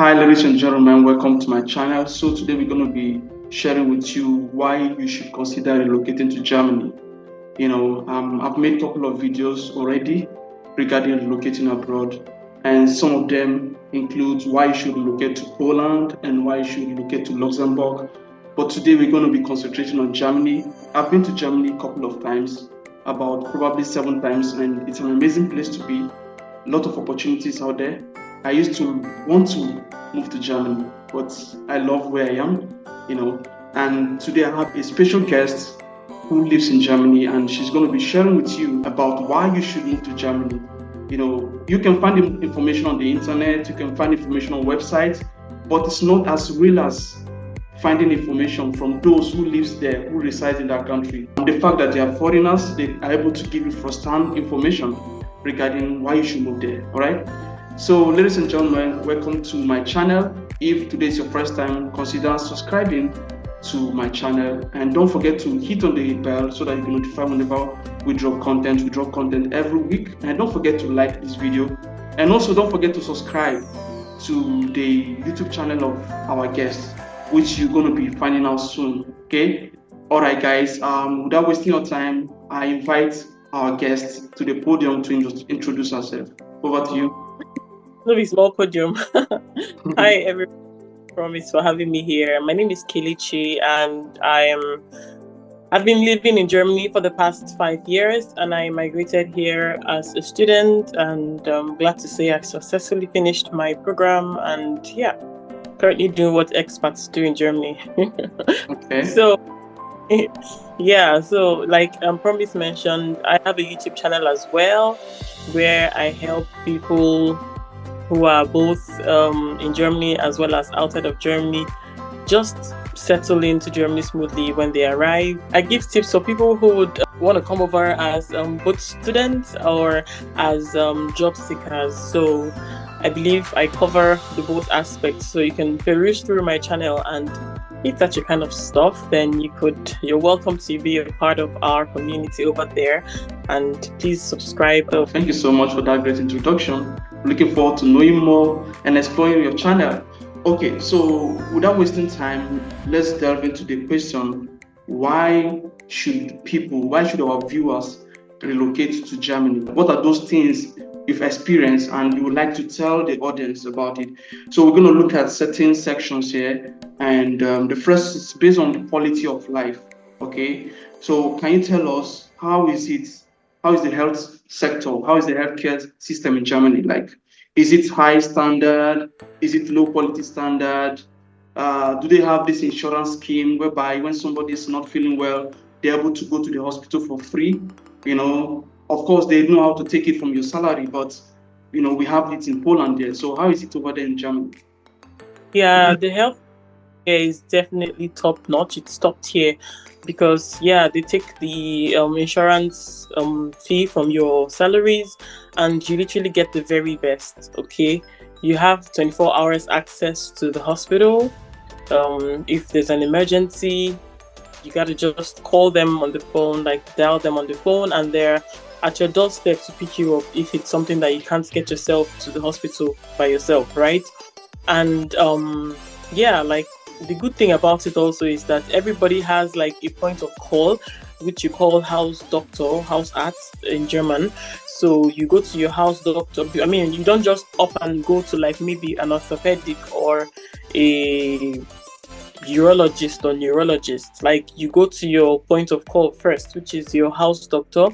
Hi, ladies and gentlemen, welcome to my channel. So today we're going to be sharing with you why you should consider relocating to Germany. I've made a couple of videos already regarding relocating abroad, and some of them include why you should relocate to Poland and why you should relocate to Luxembourg. But today we're going to be concentrating on Germany. I've been to Germany a couple of times, about probably 7 times, and it's an amazing place to be. A lot of opportunities out there. I used to want to move to Germany, but I love where I am, And today I have a special guest who lives in Germany, and she's going to be sharing with you about why you should move to Germany. You can find information on the internet, you can find information on websites, but it's not as real as finding information from those who lives there, who reside in that country. And the fact that they are foreigners, they are able to give you first-hand information regarding why you should move there. All right. So, ladies and gentlemen, welcome to my channel. If today is your first time, consider subscribing to my channel, and don't forget to hit on the bell so that you can notify whenever we drop content. We drop content every week, and don't forget to like this video, and also don't forget to subscribe to the YouTube channel of our guest, which you're going to be finding out soon. Okay. All right, guys. Without wasting your time, I invite our guest to the podium to introduce herself. Over to you. No, small podium. Hi, everyone. Promise for having me here. My name is Kelechi, and I've been living in Germany for the past 5 years, and I migrated here as a student. And I'm glad to say I successfully finished my program, and currently doing what expats do in Germany. Okay. So like Promise mentioned, I have a YouTube channel as well, where I help people who are both in Germany as well as outside of Germany just settle into Germany smoothly when they arrive. I give tips for people who would want to come over as both students or as job seekers. So I believe I cover the both aspects. So you can peruse through my channel, and if that's your kind of stuff, then you're welcome to be a part of our community over there. And please subscribe. Thank you so much for that great introduction. Looking forward to knowing more and exploring your channel. Okay, so without wasting time, let's delve into the question: why should our viewers relocate to Germany? What are those things you've experienced and you would like to tell the audience about it? So we're going to look at certain sections here, and the first is based on the quality of life. Okay, so can you tell us how is the health sector, how is the healthcare system in Germany like? Is it high standard? Is it low quality standard? Do they have this insurance scheme whereby when somebody is not feeling well, they're able to go to the hospital for free? Of course, they know how to take it from your salary, but we have it in Poland there. So how is it over there in Germany? Yeah, the health care is definitely top notch. It's top tier because they take the insurance fee from your salaries, and you literally get the very best. Okay, you have 24 hours access to the hospital. If there's an emergency, you gotta just call them on the phone, like dial them on the phone, and they're at your doorstep to pick you up if it's something that you can't get yourself to the hospital by yourself, right? And like the good thing about it also is that everybody has like a point of call, which you call house doctor, Hausarzt in German. So you go to your house doctor. I mean, you don't just up and go to like maybe an orthopedic or a urologist or neurologist. Like you go to your point of call first, which is your house doctor,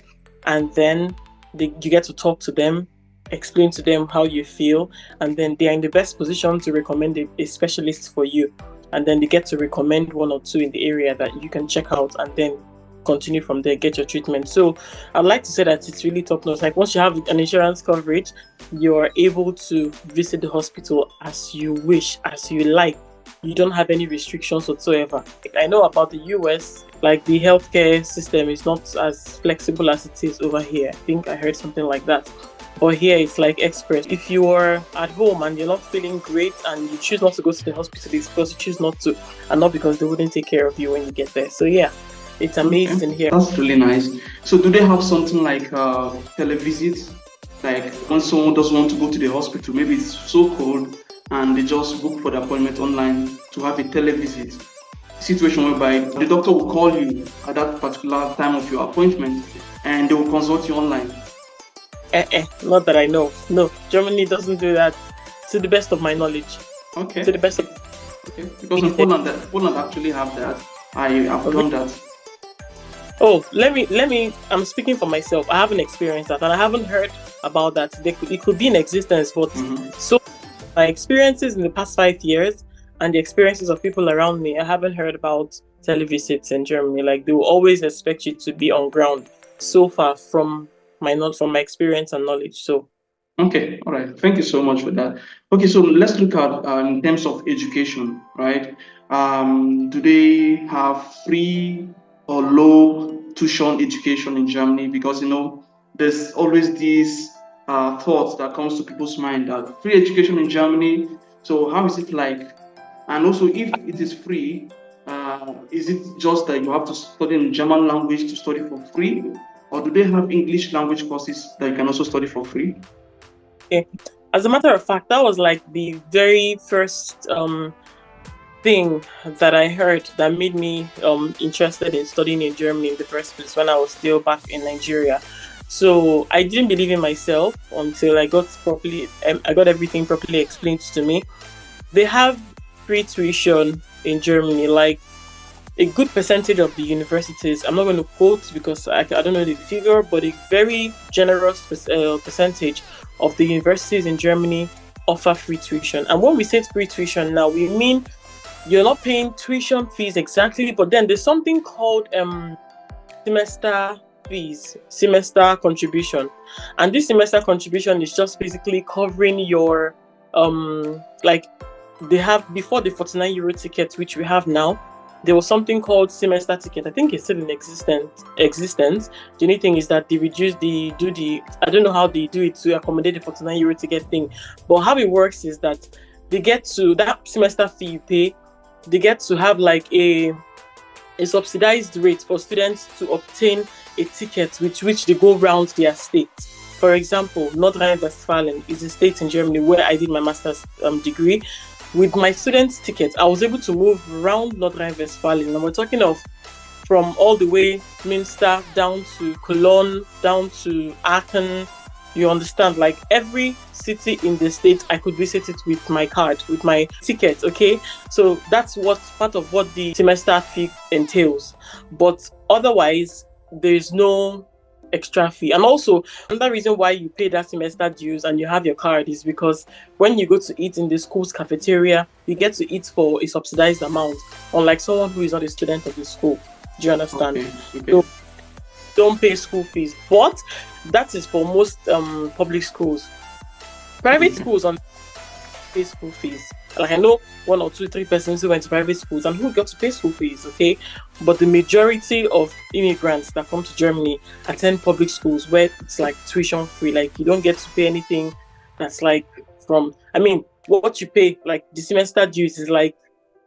and then you get to talk to them, explain to them how you feel, and then they are in the best position to recommend a specialist for you. And then they get to recommend 1 or 2 in the area that you can check out, and then continue from there, get your treatment. So I'd like to say that it's really top notch. Like once you have an insurance coverage, you're able to visit the hospital as you wish, as you like. You don't have any restrictions whatsoever. I know about the US, like the healthcare system is not as flexible as it is over here. I think I heard something like that. But here it's like express. If you are at home and you're not feeling great and you choose not to go to the hospital, it's because you choose not to, and not because they wouldn't take care of you when you get there. So it's amazing here. That's really nice. So do they have something like televisit? Like when someone doesn't want to go to the hospital, maybe it's so cold and they just book for the appointment online to have a televisit situation whereby the doctor will call you at that particular time of your appointment and they will consult you online. Not that I know. No, Germany doesn't do that, to the best of my knowledge. Okay. To the best of okay. Because in Poland actually have that. I have done that. Oh, let me. I'm speaking for myself. I haven't experienced that, and I haven't heard about that. It could be in existence, but so my experiences in the past 5 years and the experiences of people around me, I haven't heard about televisits in Germany. Like, they will always expect you to be on ground. So far from my experience and knowledge. So. Okay, all right. Thank you so much for that. Okay, so let's look at in terms of education, right? Do they have free or low tuition education in Germany? Because there's always these thoughts that comes to people's mind that free education in Germany. So how is it like? And also, if it is free, is it just that you have to study in German language to study for free, or do they have English language courses that you can also study for free? Okay. As a matter of fact, that was like the very first thing that I heard that made me interested in studying in Germany in the first place when I was still back in Nigeria. So I didn't believe in myself until I got everything properly explained to me. They have free tuition in Germany, like a good percentage of the universities. I'm not going to quote because I don't know the figure, but a very generous percentage of the universities in Germany offer free tuition. And when we say free tuition now, we mean you're not paying tuition fees exactly, but then there's something called semester fees, semester contribution. And this semester contribution is just basically covering your like they have before the 49 euro ticket, which we have now. There was something called semester ticket. I think it's still in existence. The only thing is that they I don't know how they do it to accommodate the 49 euro ticket thing. But how it works is that they get to that semester fee you pay, they get to have like a subsidized rate for students to obtain a ticket with which they go around their state. For example, North Rhine-Westphalia is a state in Germany where I did my master's degree. With my student's ticket, I was able to move around North Rhine-Westphalia. And we're talking of from all the way Münster down to Cologne, down to Aachen. You understand? Like every city in the state, I could visit it with my card, with my ticket, okay? So that's part of what the semester fee entails. But otherwise, there's no extra fee. And also, another reason why you pay that semester dues and you have your card is because when you go to eat in the school's cafeteria, you get to eat for a subsidized amount, unlike someone who is not a student of the school. Do you understand? Okay. So, don't pay school fees. But that is for most public schools. Private schools on pay school fees. Like I know 1 or 2, 3 persons who went to private schools and who got to pay school fees, okay? But the majority of immigrants that come to Germany attend public schools where it's like tuition free. Like you don't get to pay anything that's like what you pay, like the semester dues is like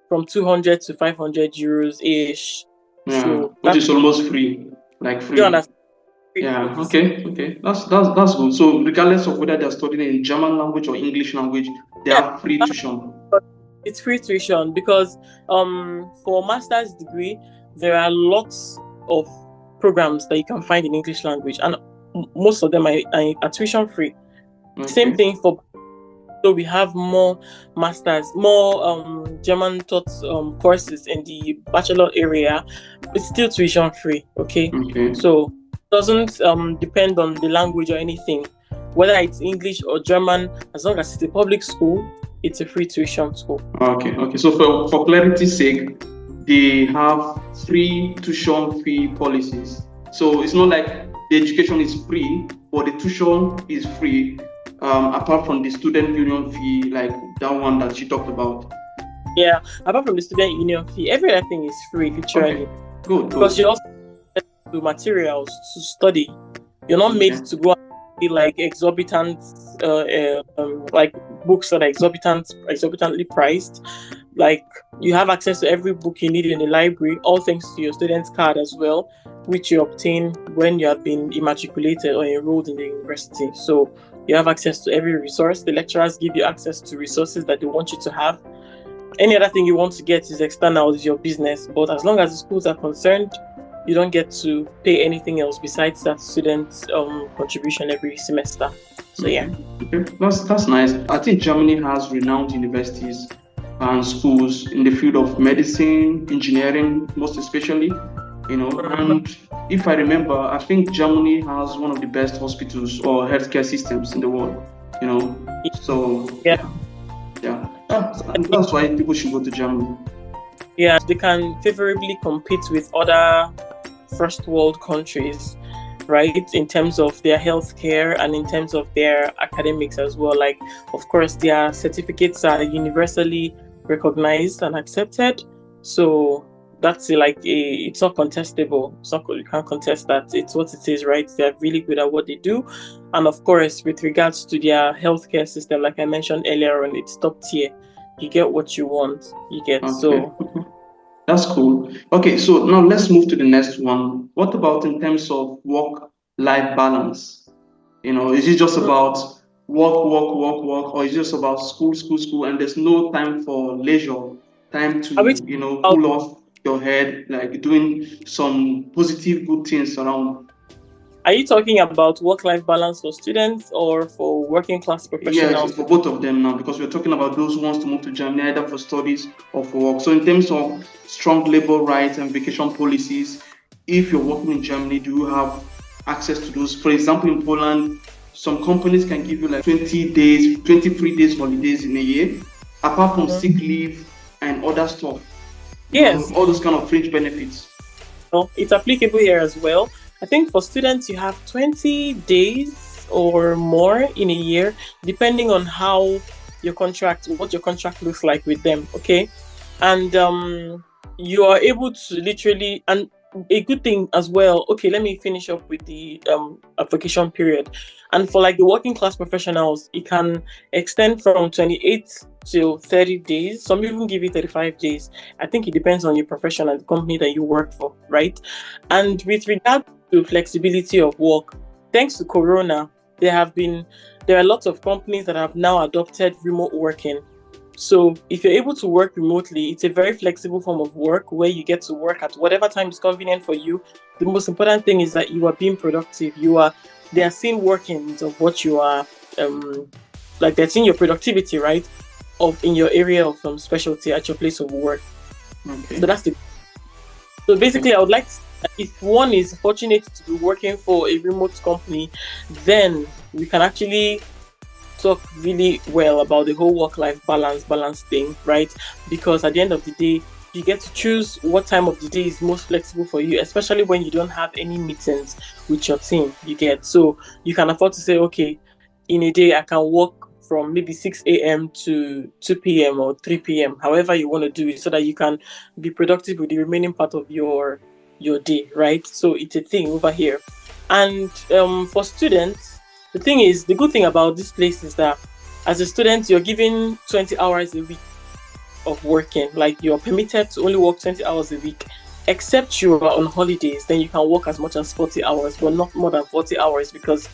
from 200 to 500 euros ish. Yeah, so which is almost free. Like free. You understand? Yeah, okay. That's good. So regardless of whether they're studying in German language or English language, they have free tuition. It's free tuition because for master's degree, there are lots of programs that you can find in English language, and most of them are tuition free. Okay. Same thing for. So we have more German taught courses in the bachelor area. It's still tuition free. Okay. So it doesn't depend on the language or anything, whether it's English or German. As long as it's a public school, it's a free tuition school. Okay. So for clarity's sake, they have free tuition fee policies. So it's not like the education is free, but the tuition is free. Apart from the student union fee, like that one that you talked about. Yeah, apart from the student union fee, everything is free, literally. Okay. Good. Because you also do materials to study. You're not made to go and be like exorbitant, like books that are exorbitantly priced. Like you have access to every book you need in the library, all thanks to your student's card as well, which you obtain when you have been immatriculated or enrolled in the university. So You have access to every resource. The lecturers give you access to resources that they want you to have. Any other thing you want to get is external, is your business. But as long as the schools are concerned, you don't get to pay anything else besides that student contribution every semester. So yeah. Okay. That's nice. I think Germany has renowned universities and schools in the field of medicine, engineering, most especially. And if I remember, I think Germany has one of the best hospitals or healthcare systems in the world. So yeah. That's why people should go to Germany. Yeah, they can favorably compete with other first world countries, right, in terms of their healthcare and in terms of their academics as well. Like, of course, their certificates are universally recognized and accepted. So that's it's not contestable. You can't contest that. It's what it is, right? They're really good at what they do. And of course, with regards to their healthcare system, like I mentioned earlier on, it's top tier. You get what you want. You get. Okay. So that's cool. Okay, so now let's move to the next one. What about in terms of work-life balance? Is it just about work, or is it just about school, and there's no time for leisure, time to, cool off your head, like doing some positive, good things around? Are you talking about work-life balance for students or for working class professionals? Yes, for both of them now, because we're talking about those who wants to move to Germany either for studies or for work. So in terms of strong labor rights and vacation policies, if you're working in Germany, do you have access to those? For example, in Poland, some companies can give you like 20 days, 23 days holidays in a year, apart from sick leave and other stuff. Yes. All those kind of fringe benefits. Well, it's applicable here as well. I think for students, you have 20 days or more in a year, depending on what your contract looks like with them. Okay. And you are able to literally, and a good thing as well. Okay, let me finish up with the vacation period. And for like the working class professionals, it can extend from 28 to 30 days. Some even give you 35 days. I think it depends on your profession and the company that you work for, right? And with regard to flexibility of work, thanks to Corona, there are lots of companies that have now adopted remote working. So if you're able to work remotely, it's a very flexible form of work where you get to work at whatever time is convenient for you. The most important thing is that you are being productive. They are seeing workings of what you are, like they're seeing your productivity, right? In your area of specialty at your place of work. Okay. So basically, I would like to say that if one is fortunate to be working for a remote company, then we can actually talk really well about the whole work-life balance thing, right? Because at the end of the day, you get to choose what time of the day is most flexible for you, especially when you don't have any meetings with your team. So you can afford to say, okay, in a day I can work from maybe 6 a.m. to 2 p.m. or 3 p.m., however you want to do it, so that you can be productive with the remaining part of your day, right? So it's a thing over here. And for students, the good thing about this place is that as a student, you're given 20 hours a week of working. Like, you're permitted to only work 20 hours a week, except you are on holidays. Then you can work as much as 40 hours, but not more than 40 hours, because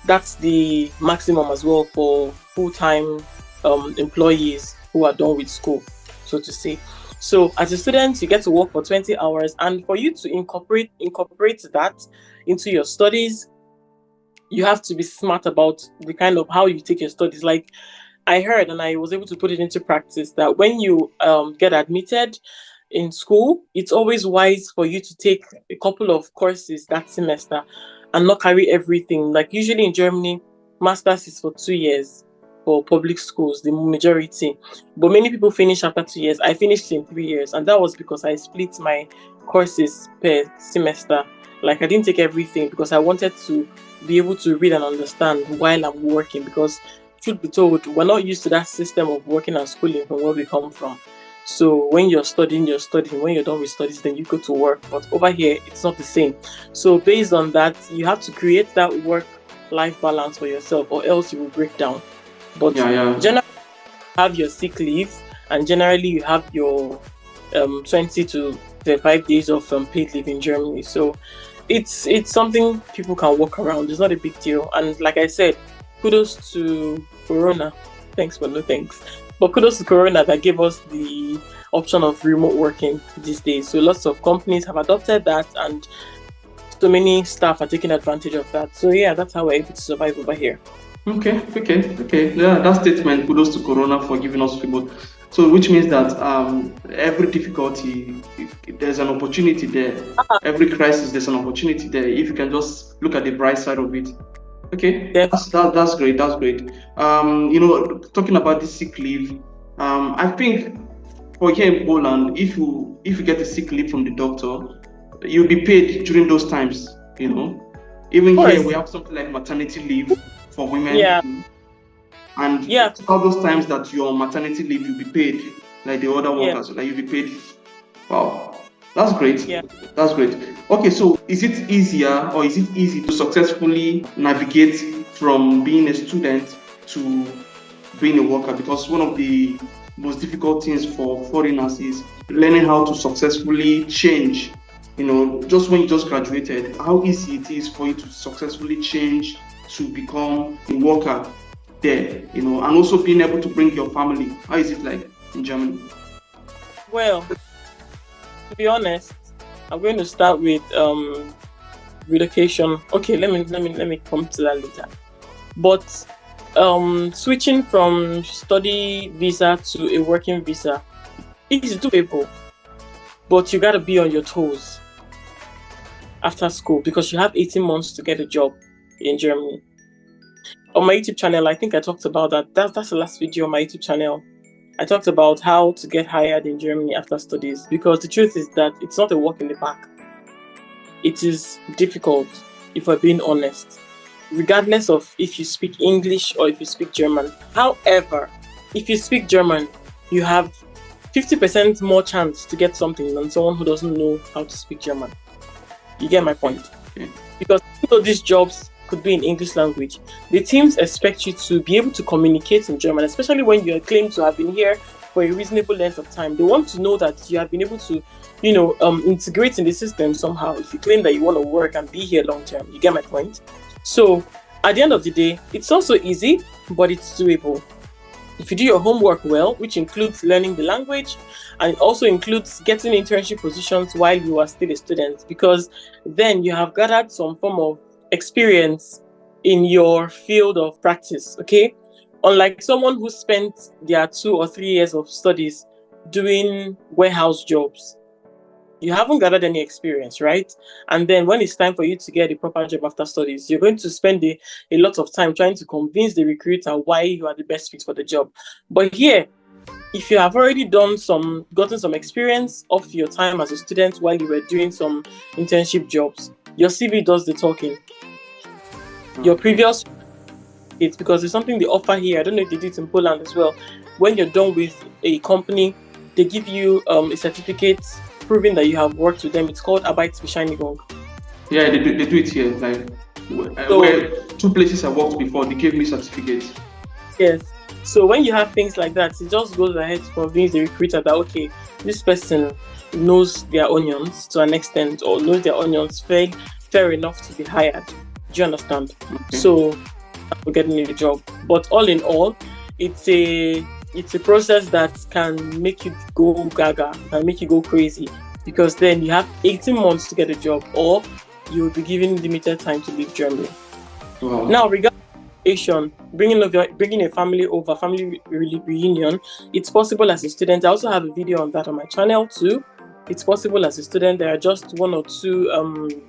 that's the maximum as well for full-time employees who are done with school, so to say. So as a student, you get to work for 20 hours, and for you to incorporate that into your studies, you have to be smart about the kind of how you take your studies. Like, I heard, and I was able to put it into practice, that when you get admitted in school, it's always wise for you to take a couple of courses that semester and not carry everything. Like, usually in Germany, master's is for 2 years for public schools, the majority. But many people finish after 2 years. I finished in 3 years, and that was because I split my courses per semester. Like, I didn't take everything because I wanted to be able to read and understand while I'm working, because truth be told, we're not used to that system of working and schooling from where we come from. So when you're studying, you're studying. When you're done with studies, then you go to work. But over here, it's not the same. So based on that, you have to create that work-life balance for yourself, or else you will break down. But generally, you have your sick leave, and generally you have your 20 to 35 days of paid leave in Germany. So it's something people can work around. It's not a big deal. And like I said, kudos to Corona. Thanks, but no thanks. But kudos to Corona that gave us the option of remote working these days. So lots of companies have adopted that, and so many staff are taking advantage of that. So yeah, that's how we're able to survive over here. Okay. Yeah, that statement, kudos to Corona for giving us remote. So which means that every difficulty, there's an opportunity there. Every crisis, there's an opportunity there. If you can just look at the bright side of it. Okay, Yes. that's great. That's great. Talking about the sick leave, I think for here in Poland, if you get a sick leave from the doctor, you'll be paid during those times. Even here we have something like maternity leave for women. Yeah. And all those times that you're on maternity leave, you'll be paid like the other workers. Like you'll be paid. Wow, that's great. Yeah. That's great. Okay, so is it easier or is it easy to successfully navigate from being a student to being a worker? Because one of the most difficult things for foreigners is learning how to successfully change. Just when you just graduated, how easy it is for you to successfully change to become a worker there, and also being able to bring your family. How is it like in Germany? Well, to be honest, I'm going to start with relocation. Okay, let me come to that later. But switching from study visa to a working visa is doable, but you got to be on your toes after school because you have 18 months to get a job in Germany. On my YouTube channel, I think I talked about that. That's the last video on my YouTube channel. I talked about how to get hired in Germany after studies, because the truth is that it's not a walk in the park. It is difficult, if we're being honest, regardless of if you speak English or if you speak German. However, if you speak German, you have 50% more chance to get something than someone who doesn't know how to speak German. You get my point? Okay. Because even though these jobs could be in English language, the teams expect you to be able to communicate in German, especially when you claim to have been here for a reasonable length of time. They want to know that you have been able to, integrate in the system somehow if you claim that you want to work and be here long term. You get my point? So at the end of the day, it's also easy, but it's doable. If you do your homework well, which includes learning the language, and it also includes getting internship positions while you are still a student, because then you have gathered some form of experience in your field of practice, okay? Unlike someone who spent their 2 or 3 years of studies doing warehouse jobs, you haven't gathered any experience, right? And then when it's time for you to get a proper job after studies, you're going to spend a lot of time trying to convince the recruiter why you are the best fit for the job. But here, if you have already gotten some experience of your time as a student while you were doing some internship jobs, your CV does the talking. Your previous, it's because there's something they offer here. I don't know if they do it in Poland as well. When you're done with a company, they give you a certificate proving that you have worked with them. It's called Arbeitsbescheinigung. Yeah, they do it here. Like where 2 places I worked before, they gave me certificates. Yes. So when you have things like that, it just goes ahead to convince the recruiter that, okay, this person knows their onions to an extent, or knows their onions fair enough to be hired. Do you understand? Okay. So we're getting a job. But all in all, it's a process that can make you go gaga and make you go crazy, because then you have 18 months to get a job, or you will be given limited time to leave Germany. Wow. Now, regarding bringing a family over, family reunion, it's possible as a student. I also have a video on that on my channel too. It's possible as a student. There are just 1 or 2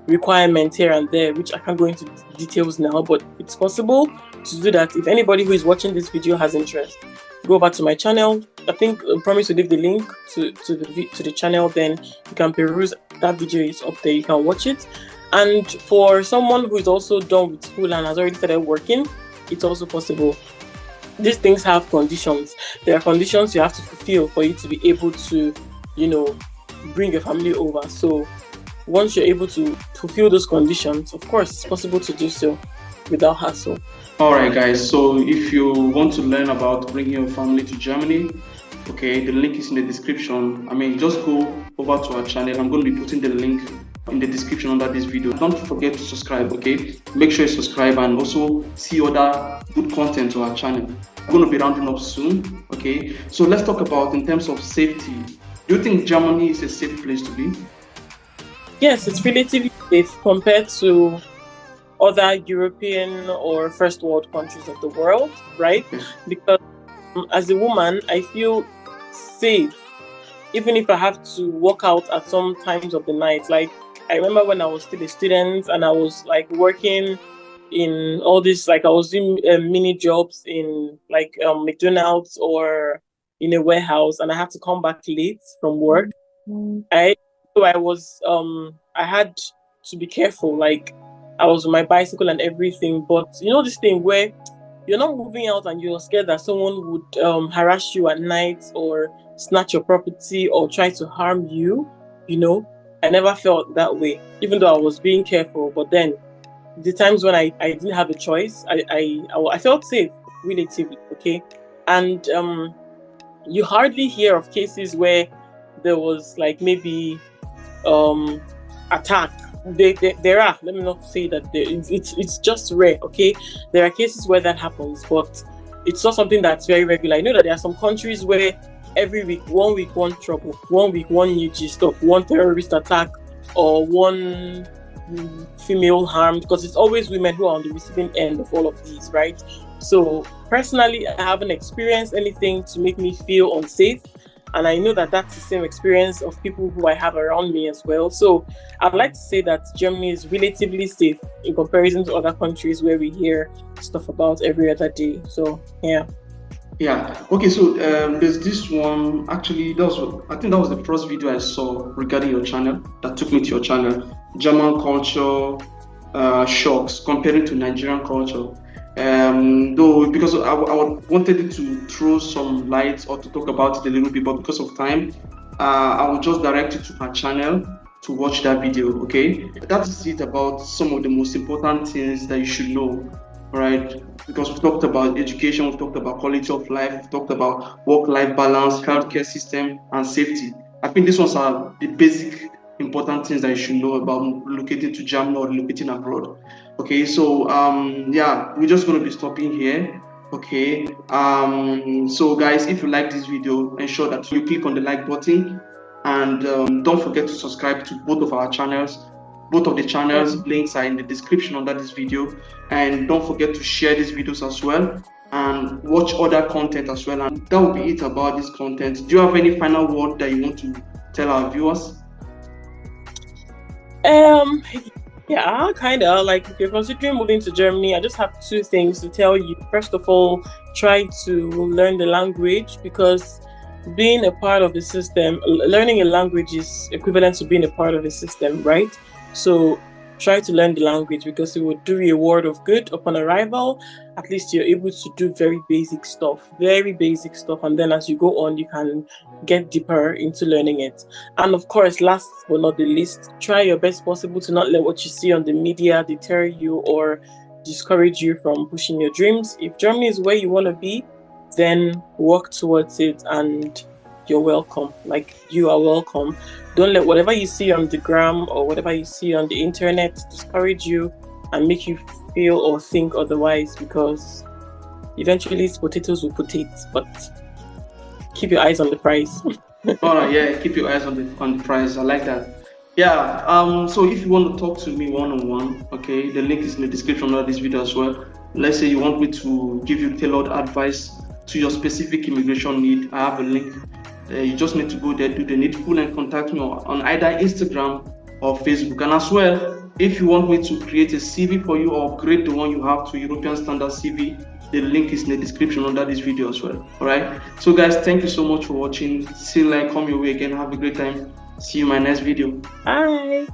requirements here and there, which I can't go into details now, but it's possible to do that. If anybody who is watching this video has interest, go over to my channel. I think I promise to leave the link to the channel, then you can peruse that video. Is up there, you can watch it. And for someone who is also done with school and has already started working, it's also possible. These things have conditions. There are conditions you have to fulfill for you to be able to, bring your family over. So once you're able to fulfill those conditions, of course, it's possible to do so without hassle. All right, guys. So if you want to learn about bringing your family to Germany, okay, the link is in the description. Just go over to our channel. I'm going to be putting the link in the description under this video. Don't forget to subscribe, okay? Make sure you subscribe and also see other good content on our channel. We're going to be rounding up soon, okay? So let's talk about in terms of safety. Do you think Germany is a safe place to be? Yes, it's relatively safe compared to other European or first world countries of the world, right? Because as a woman, I feel safe even if I have to walk out at some times of the night. Like, I remember when I was still a student and I was like working in all this, like I was doing mini jobs in like McDonald's or in a warehouse, and I had to come back late from work. I had to be careful. Like, I was on my bicycle and everything, but you know this thing where you're not moving out and you're scared that someone would harass you at night or snatch your property or try to harm you, you know. I never felt that way, even though I was being careful. But then the times when I didn't have a choice, I felt safe, relatively, okay? And you hardly hear of cases where there was like maybe attack. There are, let me not say that it's just rare, okay? There are cases where that happens, but it's not something that's very regular. I know that there are some countries where every week, one trouble, 1 week, one new gist of one terrorist attack or one female harm, because it's always women who are on the receiving end of all of these, right? So personally, I haven't experienced anything to make me feel unsafe. And I know that that's the same experience of people who I have around me as well. So I'd like to say that Germany is relatively safe in comparison to other countries where we hear stuff about every other day. So, yeah. Yeah. Okay. So there's this one. Actually, I think that was the first video I saw regarding your channel that took me to your channel. German culture shocks compared to Nigerian culture. Though because I wanted to throw some light or to talk about it a little bit, but because of time, I will just direct you to my channel to watch that video. Okay, that is it about some of the most important things that you should know, right? Because we've talked about education, we've talked about quality of life, we've talked about work-life balance, healthcare system, and safety. I think these ones are the basic important things that you should know about relocating to Germany or relocating abroad. Okay, so yeah, we're just going to be stopping here. Okay, so guys, if you like this video, ensure that you click on the like button, and don't forget to subscribe to both of our channels. Both of the channels links are in the description under this video, and don't forget to share these videos as well and watch other content as well. And that will be it about this content. Do you have any final word that you want to tell our viewers? Yeah, kind of. Like, if you're considering moving to Germany, I just have two things to tell you. First of all, try to learn the language, because being a part of the system, learning a language is equivalent to being a part of the system, right? So try to learn the language, because it will do you a world of good upon arrival. At least you're able to do very basic stuff, and then as you go on, you can get deeper into learning it. And of course, last but not the least, try your best possible to not let what you see on the media deter you or discourage you from pushing your dreams. If Germany is where you want to be, then work towards it, and you're welcome. Like, you are welcome. Don't let whatever you see on the gram or whatever you see on the internet discourage you and make you feel or think otherwise, because eventually potatoes will potate, but keep your eyes on the prize. All right, yeah, keep your eyes on the prize. I like that. Yeah. So if you want to talk to me one-on-one, okay, the link is in the description of this video as well. Let's say you want me to give you tailored advice to your specific immigration need. I have a link. You just need to go there, do the needful, and contact me on either Instagram or Facebook. And as well, if you want me to create a CV for you or upgrade the one you have to European standard CV, the link is in the description under this video as well. All right. So guys, thank you so much for watching. See you, like, come your way again. Have a great time. See you in my next video. Bye.